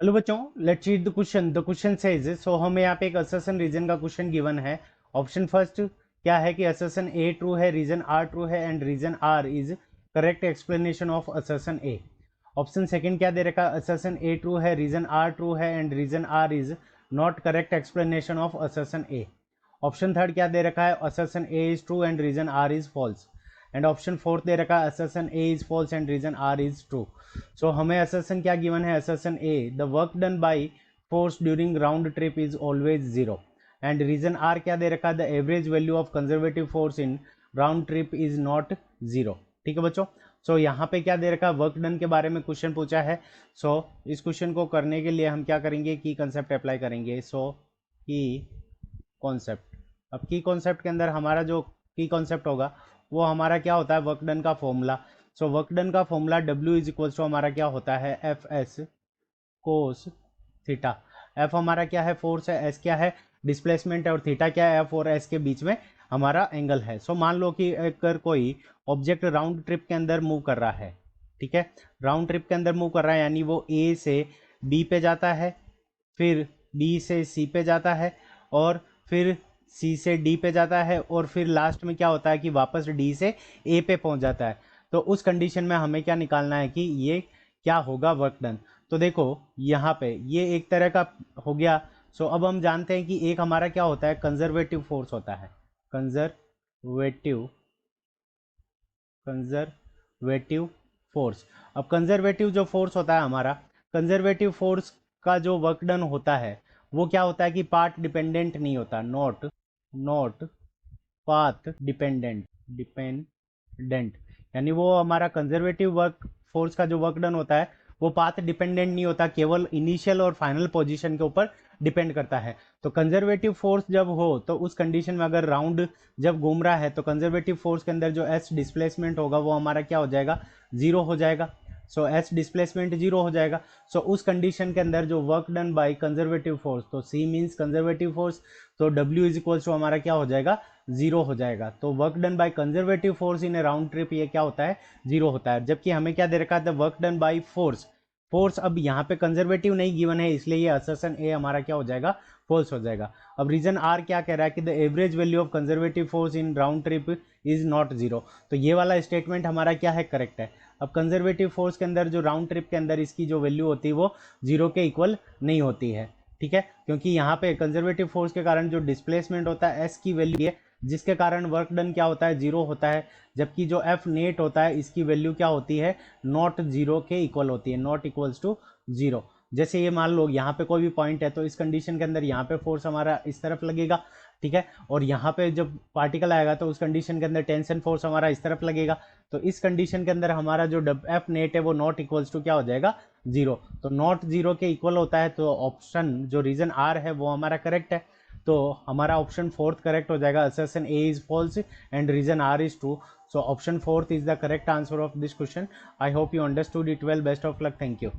Hello बच्चों, let's read the question. The question says, so हमें यहाँ पे एक असर्शन रीजन का क्वेश्चन गिवन है। ऑप्शन फर्स्ट क्या है कि असर्शन ए ट्रू है, रीजन आर ट्रू है and reason R is correct explanation of assertion A. Option second क्या दे रखा है, असर्शन ए ट्रू है, रीजन आर ट्रू है and reason R is not correct explanation of assertion A. Option third क्या दे रखा है, assertion A is true and reason R is false. And option fourth दे रखा है, assertion A is false and reason R is true. So हमें assertion क्या given है, assertion A the work done by force during round trip is always zero. And reason R क्या दे रखा है, the average value of conservative force in round trip is not zero. ठीक है बच्चों। सो यहाँ पे क्या दे रखा है, वर्क डन के बारे में क्वेश्चन पूछा है। सो इस क्वेश्चन को करने के लिए हम क्या करेंगे, की कंसेप्ट अप्लाई करेंगे। सो की कॉन्सेप्ट, अब की कॉन्सेप्ट के अंदर हमारा जो की कॉन्सेप्ट होगा वो हमारा क्या होता है, वर्क डन का फॉर्मूला। सो वर्क डन का formula W is equals to हमारा क्या होता है, F S cos theta. F हमारा क्या है, फोर्स है, एस क्या है, डिस्प्लेसमेंट है, और थीटा क्या है, एफ और एस के बीच में हमारा एंगल है। सो मान लो कि अगर कोई ऑब्जेक्ट राउंड ट्रिप के अंदर मूव कर रहा है, ठीक है, राउंड ट्रिप के अंदर मूव कर रहा है, यानी वो ए से बी पे जाता है, फिर बी से सी पे जाता है, और फिर सी से डी पे जाता है, और फिर लास्ट में क्या होता है कि वापस डी से ए पे पहुंच जाता है। तो उस कंडीशन में हमें क्या निकालना है कि ये क्या होगा, वर्क डन। तो देखो यहाँ पे ये एक तरह का हो गया। सो अब हम जानते हैं कि एक हमारा क्या होता है, कंजर्वेटिव फोर्स होता है, कंजर्वेटिव कंजर्वेटिव फोर्स। अब कंजर्वेटिव जो फोर्स होता है हमारा, कंजर्वेटिव फोर्स का जो वर्क डन होता है वो क्या होता है कि पाथ डिपेंडेंट नहीं होता, नॉट नॉट पाथ डिपेंडेंट, यानी वो हमारा कंजर्वेटिव वर्क फोर्स का जो वर्क डन होता है वो पाथ डिपेंडेंट नहीं होता, केवल इनिशियल और फाइनल पोजीशन के ऊपर डिपेंड करता है। तो कंजर्वेटिव फोर्स जब हो तो उस कंडीशन में अगर राउंड जब घूम रहा है तो कंजर्वेटिव फोर्स के अंदर जो एस डिस्प्लेसमेंट होगा वो हमारा क्या हो जाएगा, जीरो हो जाएगा। सो एस डिस्प्लेसमेंट जीरो हो जाएगा। सो उस कंडीशन के अंदर जो work done by conservative force, तो सी मीन्स कंजर्वेटिव फोर्स, तो डब्ल्यू इज इक्वल्स टू हमारा क्या हो जाएगा, जीरो हो जाएगा। तो work done by conservative force in A round trip ये क्या होता है, जीरो होता है। जबकि हमें क्या दे रखा था, work done by force, force अब यहाँ पे कंजर्वेटिव नहीं गिवन है, इसलिए ये असर्शन ए हमारा क्या हो जाएगा, फॉल्स हो जाएगा। अब रीजन आर क्या कह रहा है कि the average value of conservative force in round trip is not zero. तो ये वाला स्टेटमेंट हमारा क्या है, करेक्ट है। अब कंजर्वेटिव फोर्स के अंदर जो राउंड ट्रिप के अंदर इसकी जो वैल्यू होती है वो जीरो के इक्वल नहीं होती है, ठीक है, क्योंकि यहाँ पे कंजर्वेटिव फोर्स के कारण जो डिस्प्लेसमेंट होता है एस की वैल्यू है, जिसके कारण वर्क डन क्या होता है, जीरो होता है। जबकि जो एफ नेट होता है इसकी वैल्यू क्या होती है, नॉट जीरो के इक्वल होती है, नॉट इक्वल्स टू जीरो। जैसे ये मान लो यहाँ पे कोई भी पॉइंट है तो इस कंडीशन के अंदर यहाँ पे फोर्स हमारा इस तरफ लगेगा, ठीक है, और यहाँ पे जब पार्टिकल आएगा तो उस कंडीशन के अंदर टेंशन फोर्स हमारा इस तरफ लगेगा। तो इस कंडीशन के अंदर हमारा जो एफ नेट है वो नॉट इक्वल्स टू क्या हो जाएगा, जीरो। तो नॉट जीरो के इक्वल होता है, तो ऑप्शन जो रीजन आर है वो हमारा करेक्ट है। तो हमारा ऑप्शन फोर्थ करेक्ट हो जाएगा, assertion A is false and reason R is true. So option fourth is the correct answer of this question. I hope you understood it well. Best of luck. Thank you.